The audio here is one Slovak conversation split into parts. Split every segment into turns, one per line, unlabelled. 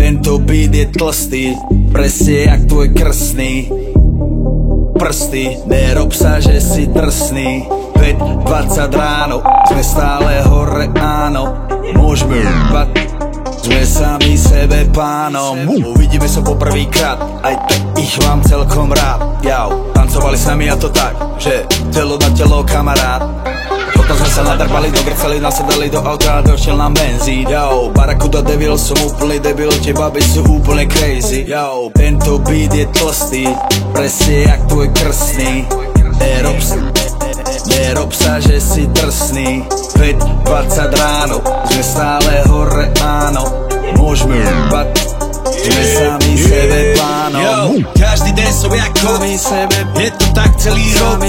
tento beat je tlstý, presne jak tvoj krstný. Prsty, nerob sa, že si drsný. 5:20 ráno, sme stále hore, áno. Môžeme bať, sme sami sebe pánom. Uvidíme sa poprvýkrát, aj tak ich mám celkom rád. Jau, tancovali s nami a to tak, že telo na telo kamarát. Potom sme sa nadrbali, dogrcali, nasadali do auta a došiel nám benzín. Jau, Barakuda devil, som úplný debil, tie baby sú úplne crazy. Jau, tento beat je tlstý, presne jak tvoj krstný. Nerob sa, že si drsný. 5:20 ráno, sme stále hore, áno. Môžeme bať, sme sami sebe pánom.
Yo, každý den som jako je to tak celý rok.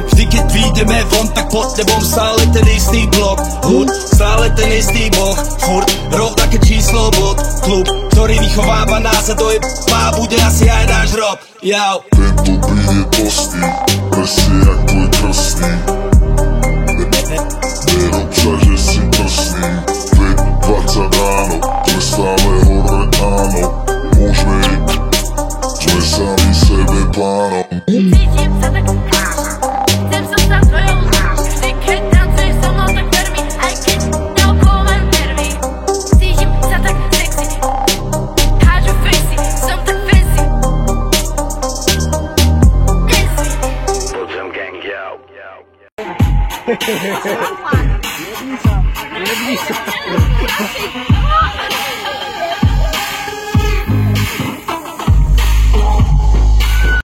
Vždy keď vyjdeme von, tak pod nebom stále ten istý blok. Hud, stále ten istý boh. Furt rovnaké číslo bod. Klub, ktorý vychováva nás a dojebá bude asi aj náš rob. Jau.
Tento beat je tlstý, presne jak tvoj krstný. Nerob sa, že si drsný. 5:20 ráno, sme stále hore, áno.